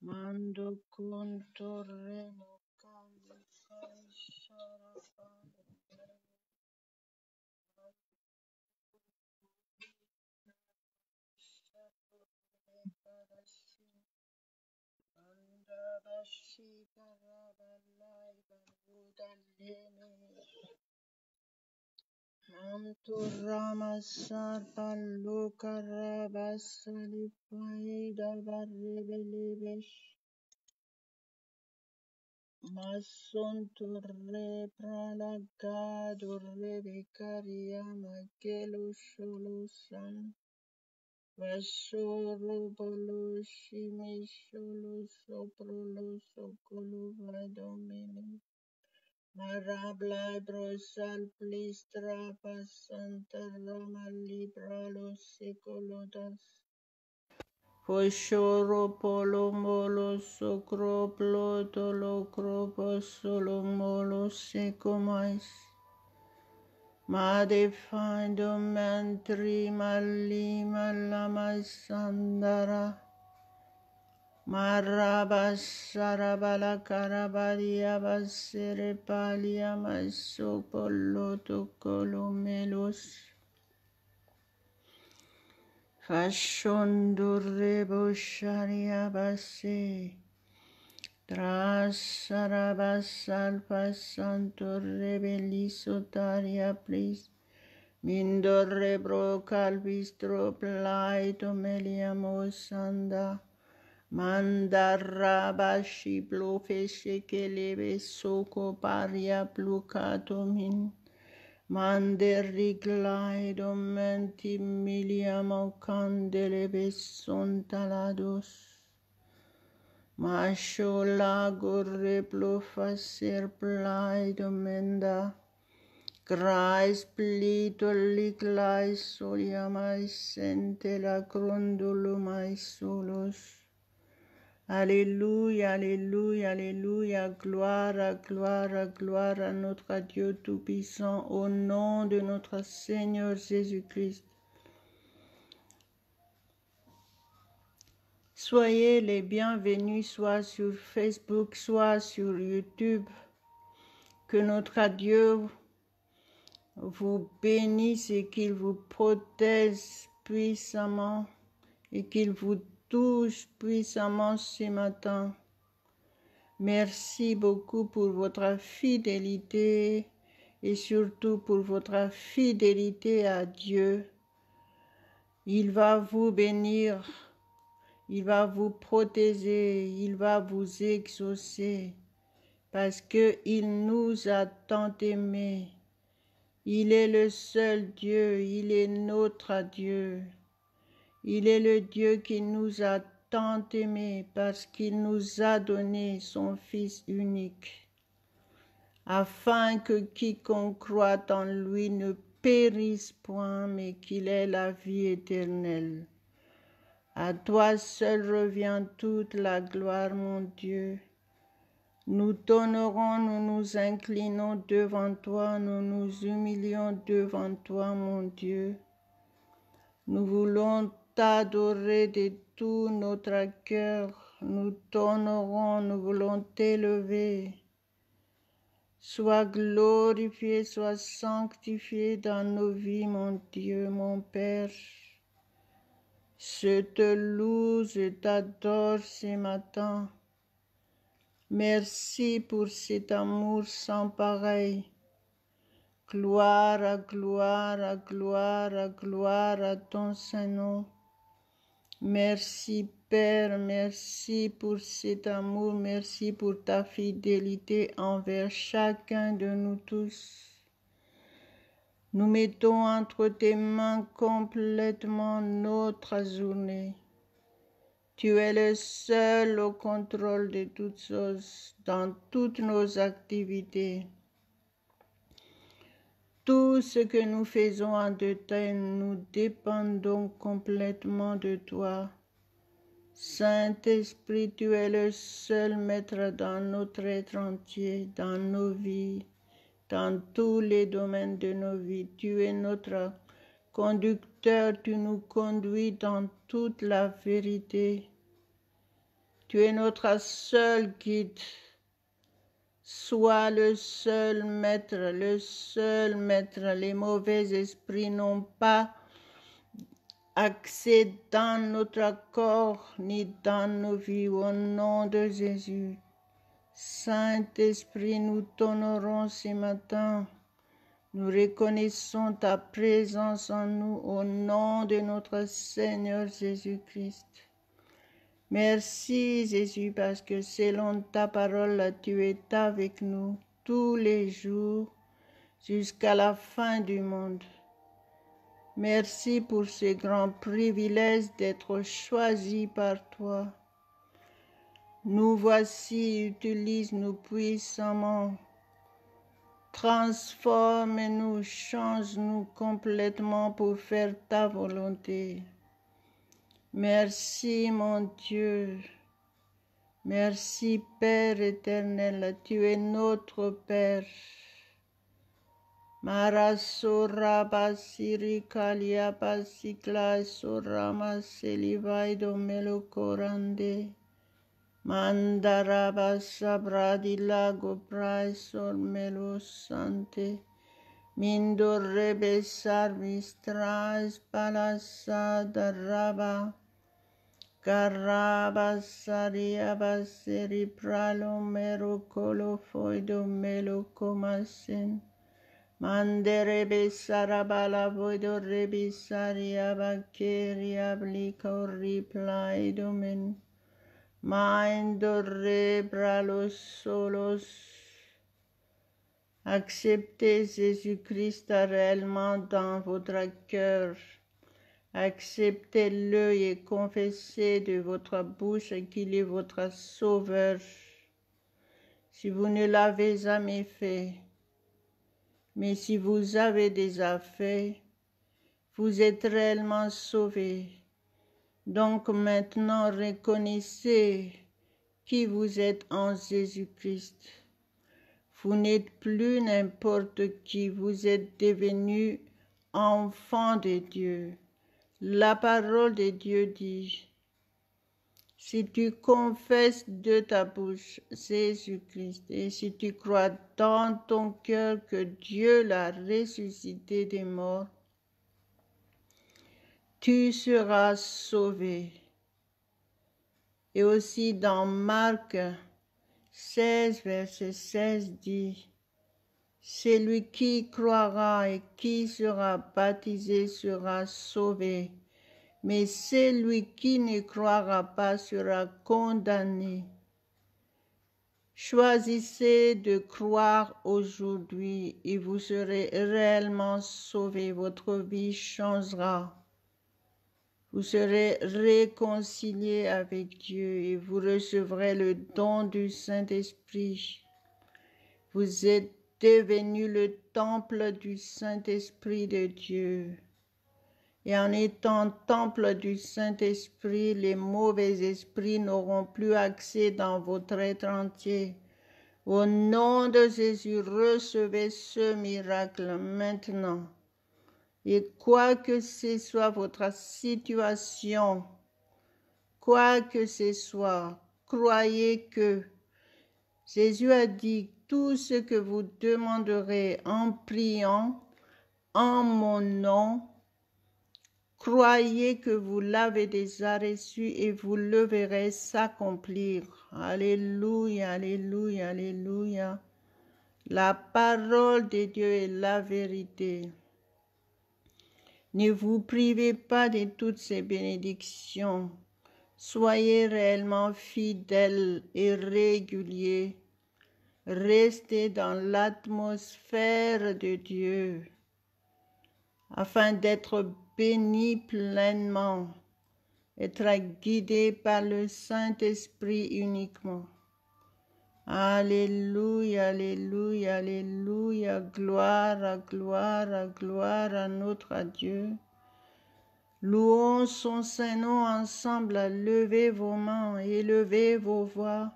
Mando contore mocande sharapando Andabashi Karabalai Baruda Leme Manturama Sarpaloka Rabasali Paida Barrebelebesh Masunture Pralagado Rebecaria Makelo Sholosan Vashoro Bolo Shime Sholo Soprolo Sokolo Vadomini Marabla brosal plistra pasanta rama libra los secolodas. Foshoro polomolo socro plotolo cropo solomolo secomais. Made findo mantri malima lama sandara. Marabasarabala karabalia basere palia masopoloto colomelos fashondurrebo sharia base trasarabasal pasanto rebelisotaria plis mindorrebro calvistro plaito meliamosanda Mandarabashi blofeshe kelebe soko paria plukatomin. Manderriglaido menti miliamo candelebe sontalados. Mashola gorre plofaser plaido menda. Grais plito liglai soliamai sente la crondolumai solos. Alléluia, alléluia, alléluia, gloire, gloire, gloire à notre Dieu Tout-Puissant, au nom de notre Seigneur Jésus-Christ. Soyez les bienvenus, soit sur Facebook, soit sur YouTube. Que notre Dieu vous bénisse et qu'il vous protège puissamment et qu'il vous touche puissamment ce matin. Merci beaucoup pour votre fidélité et surtout pour votre fidélité à Dieu. Il va vous bénir, il va vous protéger, il va vous exaucer parce qu'il nous a tant aimés. Il est le seul Dieu, il est notre Dieu. Il est le Dieu qui nous a tant aimés parce qu'il nous a donné son Fils unique, afin que quiconque croit en lui ne périsse point, mais qu'il ait la vie éternelle. À toi seul revient toute la gloire, mon Dieu. Nous t'honorons, nous nous inclinons devant toi, nous nous humilions devant toi, mon Dieu. Nous voulons t'adorer de tout notre cœur, nous t'honorons, nous voulons t'élever. Sois glorifié, sois sanctifié dans nos vies, mon Dieu, mon Père. Je te loue, je t'adore ce matin. Merci pour cet amour sans pareil. Gloire, gloire, gloire, gloire à ton Saint-Nom. Merci Père, merci pour cet amour, merci pour ta fidélité envers chacun de nous tous. Nous mettons entre tes mains complètement notre journée. Tu es le seul au contrôle de toutes choses, dans toutes nos activités. Tout ce que nous faisons en détail, nous dépendons complètement de toi. Saint-Esprit, tu es le seul maître dans notre être entier, dans nos vies, dans tous les domaines de nos vies. Tu es notre Conducteur, tu nous conduis dans toute la vérité. Tu es notre seul guide. Sois le seul maître, le seul maître. Les mauvais esprits n'ont pas accès dans notre corps ni dans nos vies. Au nom de Jésus. Saint-Esprit, nous t'honorons ce matin. Nous reconnaissons ta présence en nous au nom de notre Seigneur Jésus-Christ. Merci Jésus parce que selon ta parole, tu es avec nous tous les jours jusqu'à la fin du monde. Merci pour ce grand privilège d'être choisi par toi. Nous voici, utilise-nous puissamment. Transforme-nous, change-nous complètement pour faire ta volonté. Merci mon Dieu. Merci Père éternel, tu es notre Père. Marasura basiri kalia basikla surama selivaido melokorande. Mandaraba sabradila goprai sol melo sante. Mindorebe sarmistras palasa daraba. Caraba sariaba seripralo mero colo foido melo comasen. Manderebe sarabala voido rebi sariaba keriablico riplaido men. Maindo rebralos solos. Acceptez Jésus-Christ réellement dans votre cœur. Acceptez-le et confessez de votre bouche qu'il est votre sauveur. Si vous ne l'avez jamais fait, mais si vous avez déjà fait, vous êtes réellement sauvés. Donc maintenant, reconnaissez qui vous êtes en Jésus-Christ. Vous n'êtes plus n'importe qui, vous êtes devenu enfant de Dieu. La parole de Dieu dit, si tu confesses de ta bouche Jésus-Christ et si tu crois dans ton cœur que Dieu l'a ressuscité des morts, tu seras sauvé. Et aussi dans Marc 16, verset 16 dit, celui qui croira et qui sera baptisé sera sauvé, mais celui qui ne croira pas sera condamné. Choisissez de croire aujourd'hui et vous serez réellement sauvés. Votre vie changera. Vous serez réconciliés avec Dieu et vous recevrez le don du Saint-Esprit. Vous êtes devenu le temple du Saint-Esprit de Dieu. Et en étant temple du Saint-Esprit, les mauvais esprits n'auront plus accès dans votre être entier. Au nom de Jésus, recevez ce miracle maintenant. Et quoi que ce soit votre situation, quoi que ce soit, croyez que Jésus a dit tout ce que vous demanderez en priant en mon nom. Croyez que vous l'avez déjà reçu et vous le verrez s'accomplir. Alléluia, alléluia, alléluia. La parole de Dieu est la vérité. Ne vous privez pas de toutes ces bénédictions. Soyez réellement fidèles et réguliers. Restez dans l'atmosphère de Dieu afin d'être bénis pleinement, être guidés par le Saint-Esprit uniquement. Alléluia, alléluia, alléluia, gloire, gloire, gloire à notre Dieu. Louons son Saint-Nom ensemble, levez vos mains, élevez vos voix.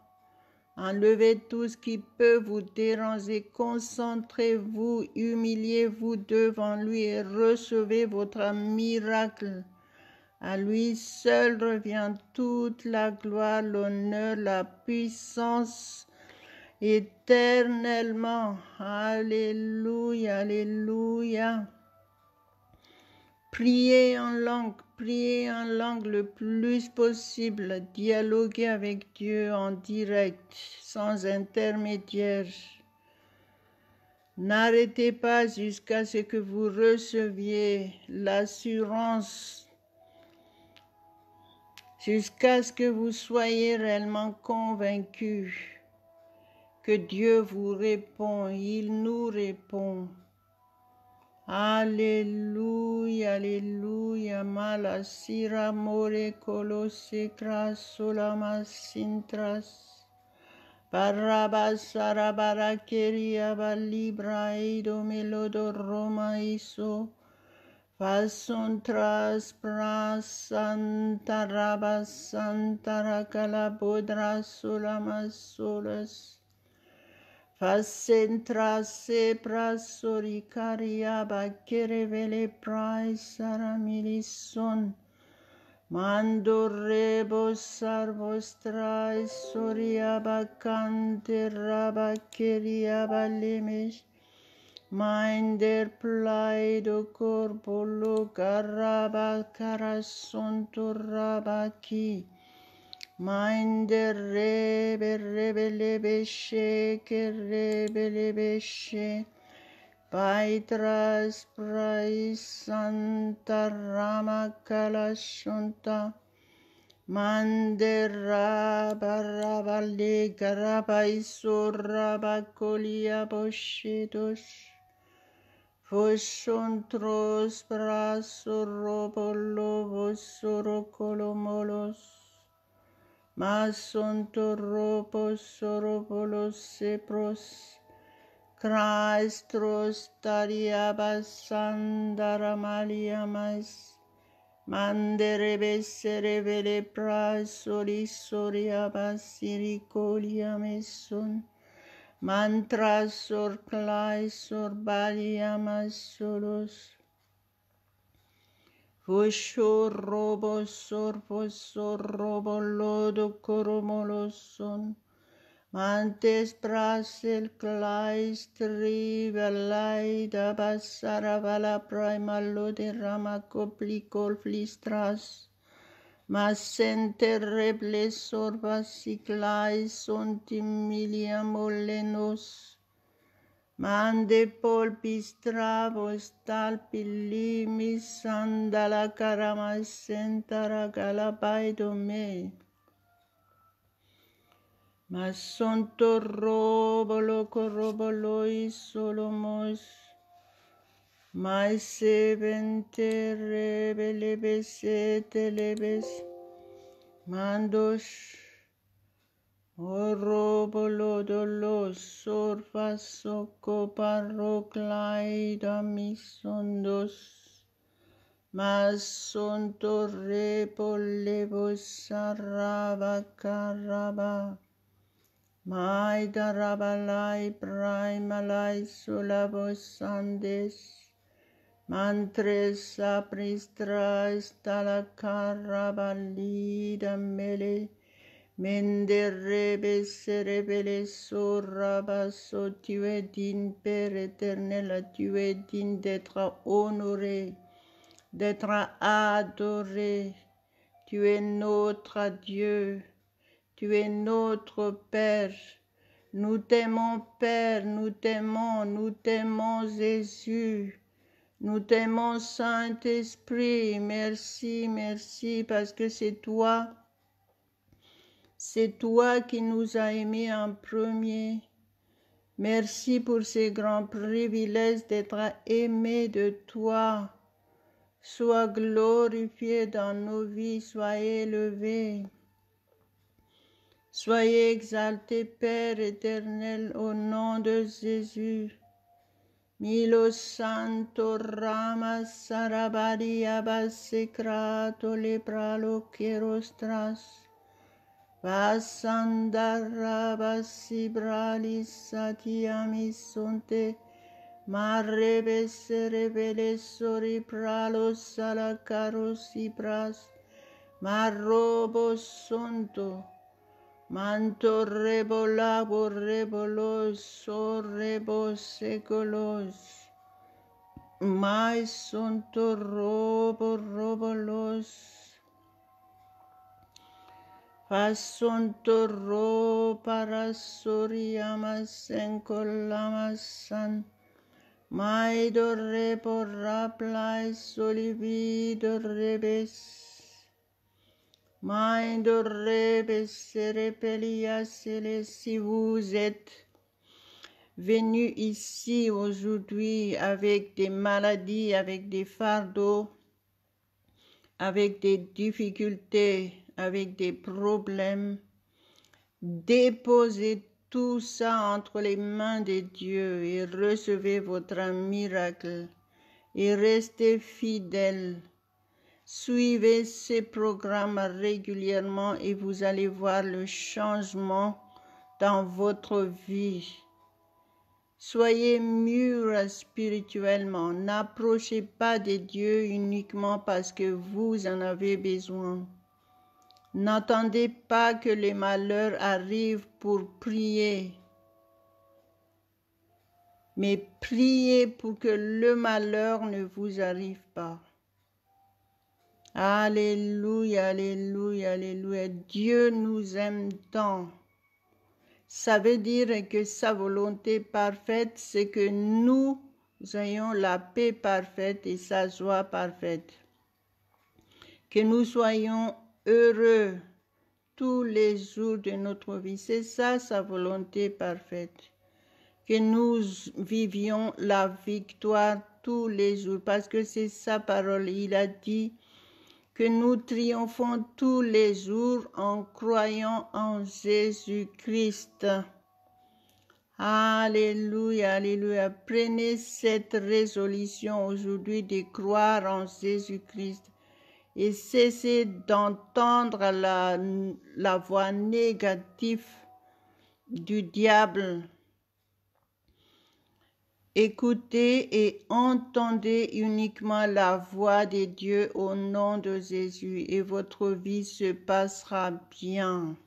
Enlevez tout ce qui peut vous déranger. Concentrez-vous, humiliez-vous devant lui et recevez votre miracle. À lui seul revient toute la gloire, l'honneur, la puissance éternellement. Alléluia, alléluia. Priez en langue le plus possible. Dialoguez avec Dieu en direct, sans intermédiaire. N'arrêtez pas jusqu'à ce que vous receviez l'assurance, jusqu'à ce que vous soyez réellement convaincus que Dieu vous répond, il nous répond. Alléluia, alléluia, malasira more kolossekras solamas sintras. Barabasarabara keria balibra eido melodo Roma iso. Fasontras prasantarabas santarakala bodra solamas solas. Facentra sepra soricaria bakere vele prai saramilison. Mando rebos sarvos trai soria bacante rabakeria balemesh. Minder plaido corpolo caraba carasonto rabaki. Minder rebelebeshe kerebelebeshe. Paitras prais santa rama kalashunta. Mandera barabale garabaiso rabacolia boshedos. Fosontros braso robolobos sorocolomolos. Masonto robos sorobolos sepros. Christros tariabas sandaramaliamas. Manderebes serevele pras sorisoriabas siricoliameson. Mantras sor clais sor baliamas solos. Vosor robos sor robolodo coromoloson. Mantes brasel clais trivelai da basara vala primalo de rama coplicol flistras. Mas terrible sorbas y clais sontimilia molenos. Mande polpis travos talpilimis sandala carama sentara galabaido Mas sonto robolo corroboloi solomos. Mais sevente rebelebes telebes. Mandos. O robolo dolos sorfas soco parroclaida misondos. Mas sonto repolebos sarraba caraba. Mai darabalai primalai sulabos sandes. Mantres apristras talacarabalida mele. Menderebes cerebeles sorrabaso, tu es digne, Père éternel, tu es digne d'être honoré, d'être adoré. Tu es notre Dieu, tu es notre Père. Nous t'aimons, Père, nous t'aimons, Jésus. Nous t'aimons, Saint-Esprit. Merci, merci, parce que c'est toi qui nous as aimés en premier. Merci pour ces grands privilèges d'être aimés de toi. Sois glorifié dans nos vies, sois élevé. Soyez exalté, Père éternel, au nom de Jésus. Milo santo rama sarabari abasecrato lepralo kerostras. Vasandarabasibralis satiamisonte. Marebesere belesori pralos salacaros ibras. Marrobo sonto. Manto rebolabo rebolos sorrebos secolos. Mais sonto robo robolos. Fasonto ro parasoriamas encolamasan. Maido rebo raplais solivido rebes. Maido rebes serepelias. Si vous êtes venus ici aujourd'hui avec des maladies, avec des fardeaux, avec des difficultés, avec des problèmes, déposez tout ça entre les mains de Dieu et recevez votre miracle et restez fidèles. Suivez ces programmes régulièrement et vous allez voir le changement dans votre vie. Soyez mûrs spirituellement. N'approchez pas de Dieu uniquement parce que vous en avez besoin. N'attendez pas que les malheurs arrivent pour prier, mais priez pour que le malheur ne vous arrive pas. Alléluia, alléluia, alléluia. Dieu nous aime tant. Ça veut dire que sa volonté parfaite, c'est que nous ayons la paix parfaite et sa joie parfaite. Que nous soyons heureux tous les jours de notre vie. C'est ça sa volonté parfaite. Que nous vivions la victoire tous les jours parce que c'est sa parole. Il a dit que nous triomphons tous les jours en croyant en Jésus-Christ. Alléluia, alléluia. Prenez cette résolution aujourd'hui de croire en Jésus-Christ et cessez d'entendre la voix négative du diable. Écoutez et entendez uniquement la voix de Dieu au nom de Jésus et votre vie se passera bien.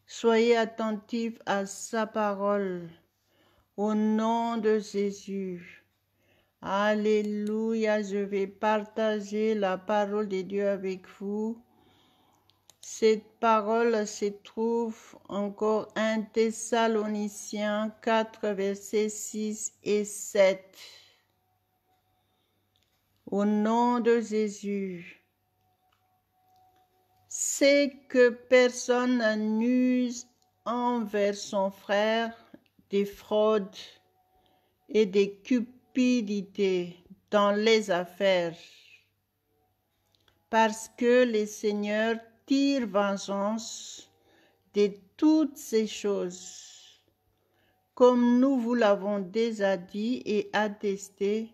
Soyez attentifs à sa parole au nom de Jésus. Alléluia, je vais partager la parole de Dieu avec vous. Cette parole se trouve encore en 1 Thessaloniciens 4, versets 6 et 7. Au nom de Jésus, c'est que personne n'use envers son frère des fraudes et des cupidités dans les affaires, parce que le Seigneur tire vengeance de toutes ces choses, comme nous vous l'avons déjà dit et attesté,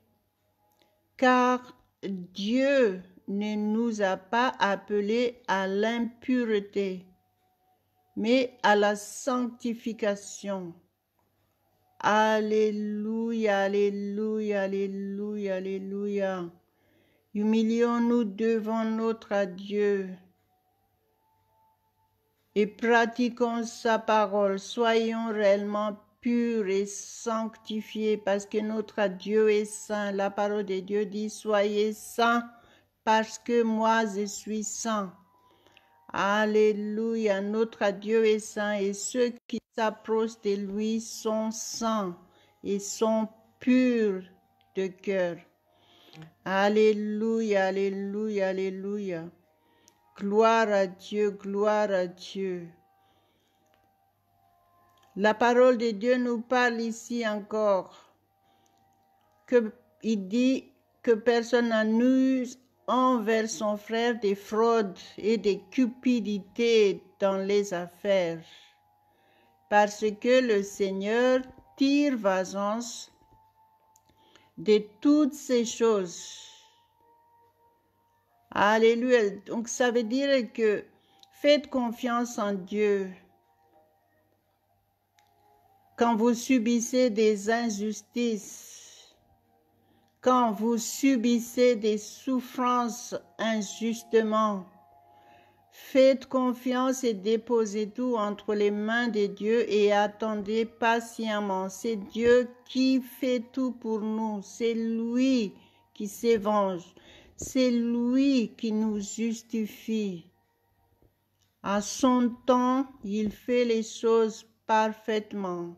car Dieu ne nous a pas appelés à l'impureté, mais à la sanctification. Alléluia, alléluia, alléluia, alléluia. Humilions-nous devant notre Dieu et pratiquons sa parole. Soyons réellement purs et sanctifiés parce que notre Dieu est saint. La parole de Dieu dit, soyez saints parce que moi je suis saint. Alléluia, notre Dieu est saint et ceux qui s'approchent de lui sont saints et sont purs de cœur. Alléluia, alléluia, alléluia. Gloire à Dieu, gloire à Dieu. La parole de Dieu nous parle ici encore. Il dit que personne n'use envers son frère des fraudes et des cupidités dans les affaires, parce que le Seigneur tire vengeance de toutes ces choses. Alléluia. Donc ça veut dire que Faites confiance en Dieu. Quand vous subissez des injustices, quand vous subissez des souffrances injustement, faites confiance et déposez tout entre les mains de Dieu et attendez patiemment. C'est Dieu qui fait tout pour nous. C'est lui qui se venge. C'est lui qui nous justifie. À son temps, il fait les choses parfaitement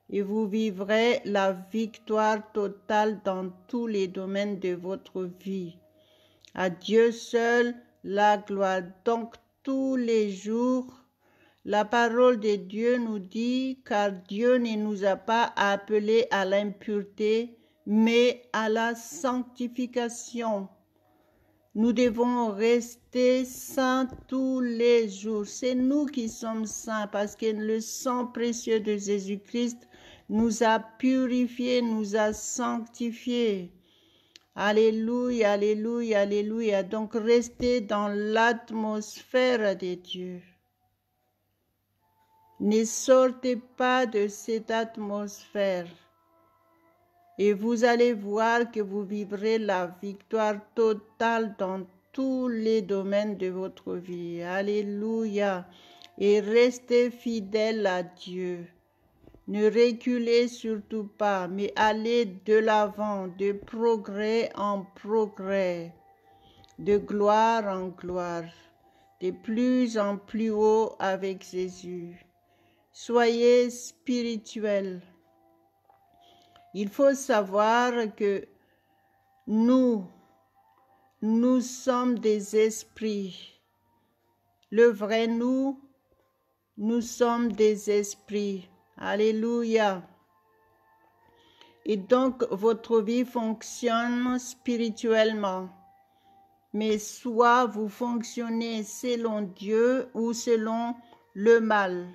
et vous vivrez la victoire totale dans tous les domaines de votre vie. À Dieu seul la gloire. Donc tous les jours, la parole de Dieu nous dit, car Dieu ne nous a pas appelés à l'impureté, mais à la sanctification. Nous devons rester saints tous les jours. C'est nous qui sommes saints parce que le sang précieux de Jésus-Christ nous a purifiés, nous a sanctifiés. Alléluia, alléluia, alléluia. Donc restez dans l'atmosphère de Dieu. Ne sortez pas de cette atmosphère. Et vous allez voir que vous vivrez la victoire totale dans tous les domaines de votre vie. Alléluia. Et restez fidèles à Dieu. Ne reculez surtout pas, mais allez de l'avant, de progrès en progrès, de gloire en gloire, de plus en plus haut avec Jésus. Soyez spirituels. Il faut savoir que nous sommes des esprits. Le vrai nous sommes des esprits. Alléluia. Et donc, votre vie fonctionne spirituellement. Mais soit vous fonctionnez selon Dieu ou selon le mal.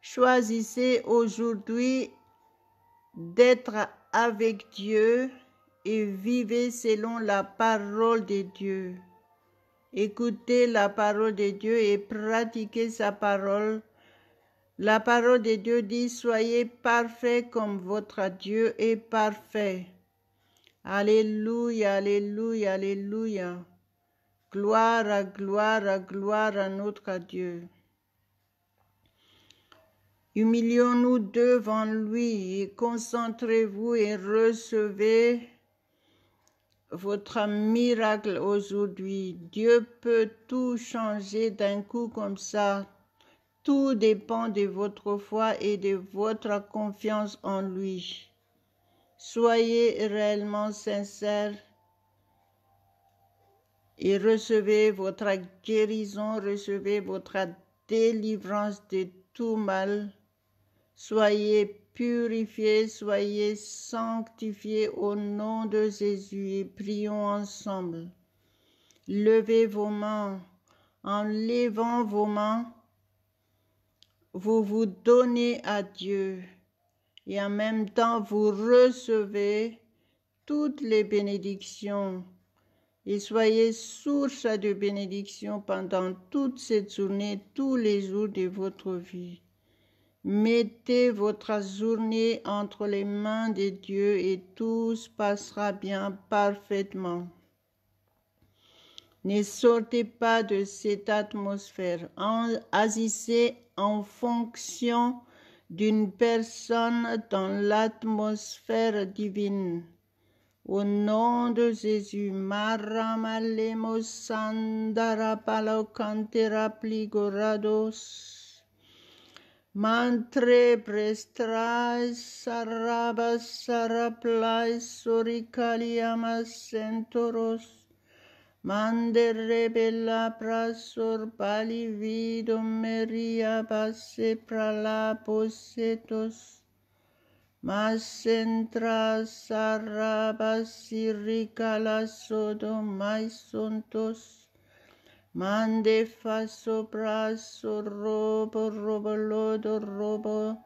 Choisissez aujourd'hui d'être avec Dieu et vivez selon la parole de Dieu. Écoutez la parole de Dieu et pratiquez sa parole. La parole de Dieu dit, soyez parfaits comme votre Dieu est parfait. Alléluia, alléluia, alléluia. Gloire à gloire à gloire à notre Dieu. Humilions-nous devant lui et concentrez-vous et recevez votre miracle aujourd'hui. Dieu peut tout changer d'un coup comme ça. Tout dépend de votre foi et de votre confiance en lui. Soyez réellement sincères et recevez votre guérison, recevez votre délivrance de tout mal. Soyez purifiés, soyez sanctifiés au nom de Jésus et prions ensemble. Levez vos mains. En levant vos mains, vous vous donnez à Dieu et en même temps vous recevez toutes les bénédictions et soyez source de bénédictions pendant toute cette journée, tous les jours de votre vie. Mettez votre journée entre les mains de Dieu et tout se passera bien parfaitement. Ne sortez pas de cette atmosphère. Agissez en fonction d'une personne dans l'atmosphère divine. Au nom de Jésus, Maramalemo Sandara Palokantera Pligorados, Mantre Prestrais Sarabas Saraplais Soricaliamas Centoros, Mandere bella prasor pali vido meria basse prala posetos, mas centra sarabas siricala sodo mais sontos, mande faso praso robo robolodo robo,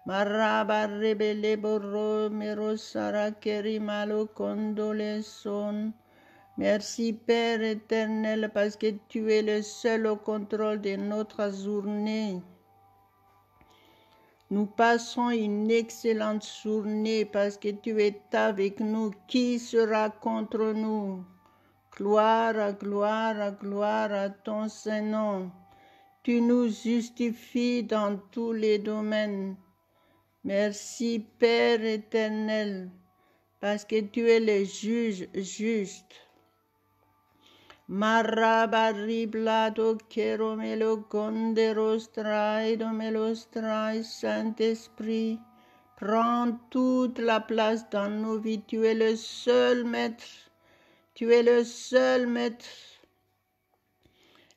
maraba rebele borro mero sarakeri malo condole son, Merci Père éternel parce que tu es le seul au contrôle de notre journée. Nous passons une excellente journée parce que tu es avec nous. Qui sera contre nous? Gloire, gloire, gloire à ton Saint-Nom. Tu nous justifies dans tous les domaines. Merci Père éternel, parce que tu es le juge juste. Marabariblado keromelo gonderostrai domelostrai, Saint-Esprit, prends toute la place dans nos vies. Tu es le seul maître. Tu es le seul maître.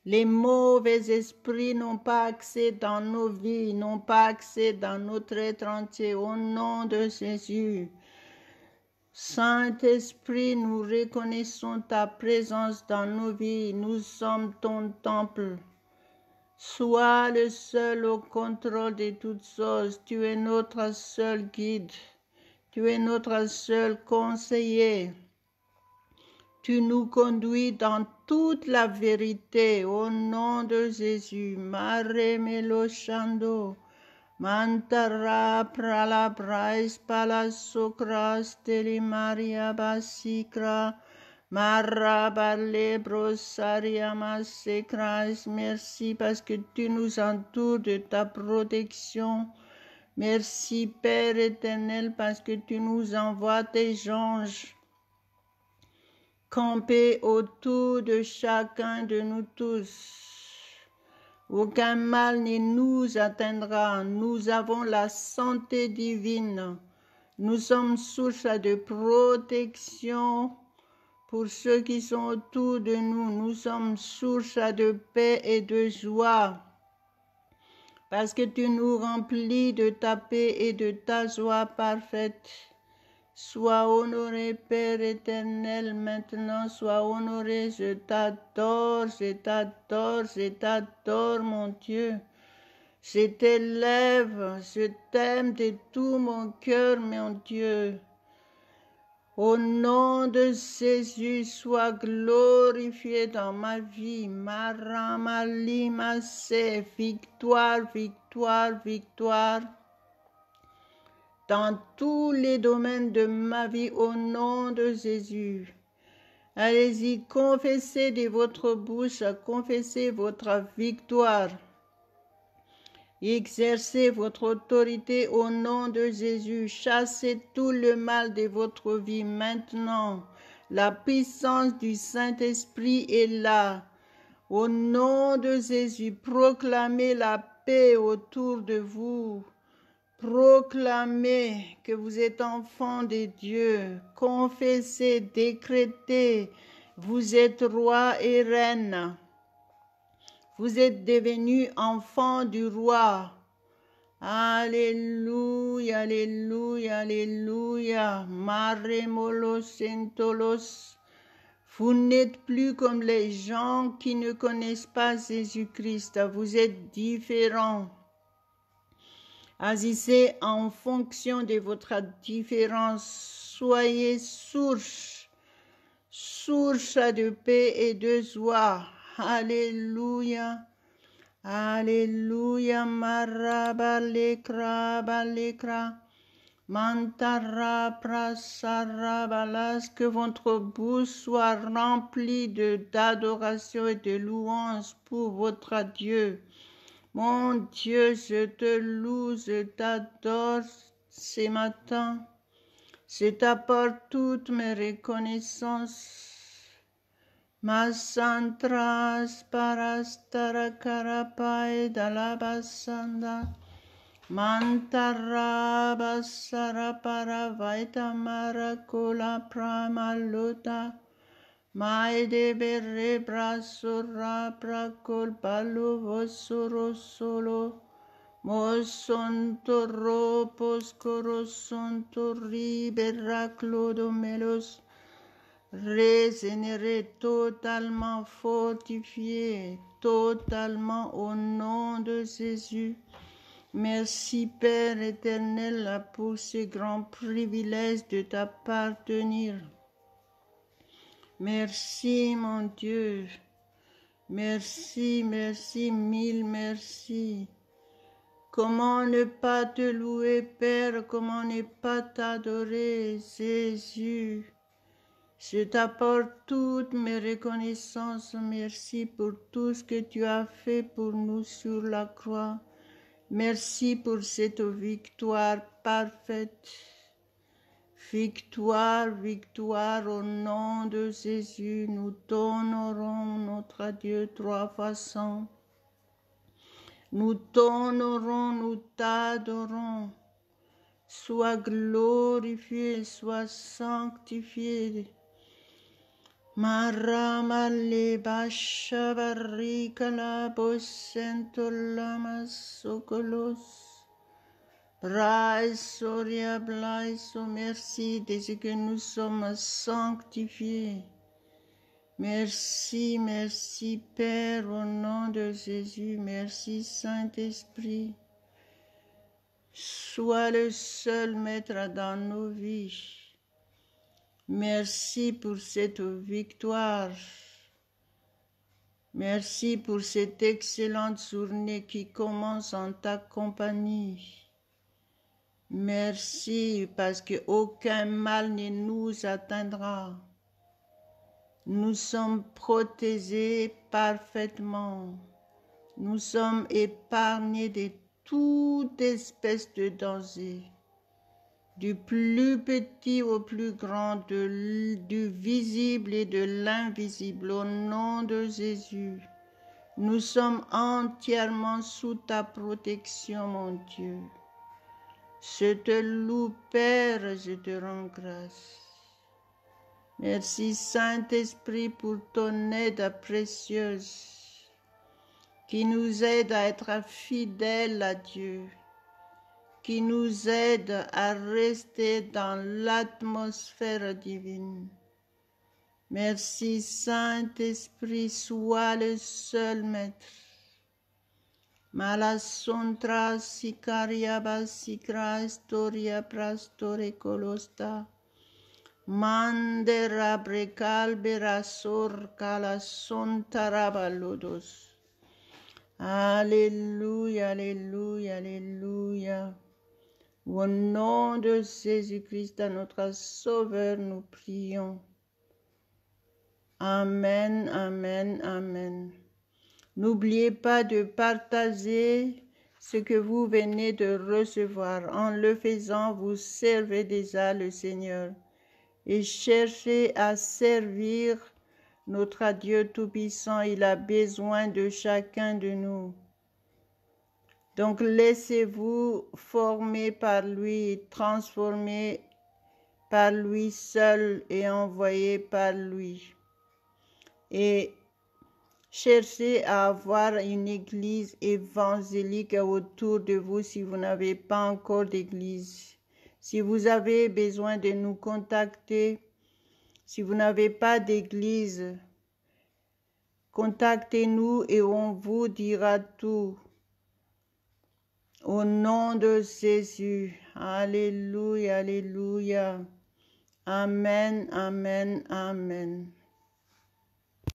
Les mauvais esprits n'ont pas accès dans nos vies, n'ont pas accès dans notre être entier. Au nom de Jésus. Saint-Esprit, nous reconnaissons ta présence dans nos vies. Nous sommes ton temple. Sois le seul au contrôle de toutes choses. Tu es notre seul guide. Tu es notre seul conseiller. Tu nous conduis dans toute la vérité. Au nom de Jésus. Mare melo shando. Mantara prala prais pala sokra steli maria basikra marabale brosaria masekras. Merci parce que tu nous entoures de ta protection. Merci Père éternel parce que tu nous envoies tes anges camper autour de chacun de nous tous. Aucun mal ne nous atteindra. Nous avons la santé divine. Nous sommes source de protection pour ceux qui sont autour de nous. Nous sommes source de paix et de joie. Parce que tu nous remplis de ta paix et de ta joie parfaite. Sois honoré, Père éternel, maintenant, sois honoré, je t'adore, je t'adore, je t'adore, mon Dieu. Je t'élève, je t'aime de tout mon cœur, mon Dieu. Au nom de Jésus, sois glorifié dans ma vie. Maramalima-se, victoire, victoire, victoire. Dans tous les domaines de ma vie, au nom de Jésus. Allez-y, confessez de votre bouche, confessez votre victoire. Exercez votre autorité au nom de Jésus. Chassez tout le mal de votre vie maintenant. La puissance du Saint-Esprit est là. Au nom de Jésus, proclamez la paix autour de vous. Proclamez que vous êtes enfant de Dieu. Confessez, décrétez. Vous êtes roi et reine. Vous êtes devenus enfants du roi. Alléluia, alléluia, alléluia. Maremolos sentolos. Vous n'êtes plus comme les gens qui ne connaissent pas Jésus-Christ. Vous êtes différents. Agissez en fonction de votre différence. Soyez source de paix et de joie. Alléluia. Alléluia. Marabalekra, balekra. Mantara, prasara, balas. Que votre bouche soit remplie d'adoration et de louange pour votre Dieu. Mon Dieu, je te loue, je t'adore ce matin. Je t'apporte toutes mes reconnaissances. Masantras parastara karapai dalabasanda. Mantara basara paravaita marakola pramalota. Maide berre brasura prakol palu vosoro solo. Mosontoro poscoro sontori berraclodo melos. Régénéré, totalement fortifié, totalement au nom de Jésus. Merci Père éternel pour ce grand privilège de t'appartenir. Merci, mon Dieu. Merci, merci, mille merci. Comment ne pas te louer, Père, comment ne pas t'adorer, Jésus. Je t'apporte toutes mes reconnaissances. Merci pour tout ce que tu as fait pour nous sur la croix. Merci pour cette victoire parfaite. Victoire, victoire au nom de Jésus. Nous t'honorons, notre Dieu, 3 fois 100. Nous t'honorons, nous t'adorons. Sois glorifié, sois sanctifié. Maramale bashabarikala bosentolama sokolos. Braisoria blaiso, merci de ce que nous sommes sanctifiés. Merci, merci Père, au nom de Jésus. Merci Saint-Esprit. Sois le seul maître dans nos vies. Merci pour cette victoire. Merci pour cette excellente journée qui commence en ta compagnie. Merci parce qu'aucun mal ne nous atteindra. Nous sommes protégés parfaitement. Nous sommes épargnés de toute espèce de danger. Du plus petit au plus grand, du visible et de l'invisible, au nom de Jésus. Nous sommes entièrement sous ta protection, mon Dieu. Je te loue, Père, je te rends grâce. Merci, Saint-Esprit, pour ton aide précieuse, qui nous aide à être fidèles à Dieu, qui nous aide à rester dans l'atmosphère divine. Merci, Saint-Esprit, sois le seul maître. Malasontra sicaria basikra historia prastore colosta. Mandera brecalbera sorca la sontarabaludos. Alléluia, alléluia, alléluia. Au nom de Jésus-Christ, notre Sauveur, nous prions. Amen, amen, amen. N'oubliez pas de partager ce que vous venez de recevoir. En le faisant, vous servez déjà le Seigneur et cherchez à servir notre Dieu Tout-Puissant. Il a besoin de chacun de nous. Donc laissez-vous former par lui, transformer par lui seul et envoyer par lui. Et cherchez à avoir une église évangélique autour de vous si vous n'avez pas encore d'église. Si vous avez besoin de nous contacter, si vous n'avez pas d'église, contactez-nous et on vous dira tout. Au nom de Jésus. Alléluia, alléluia. Amen, amen, amen.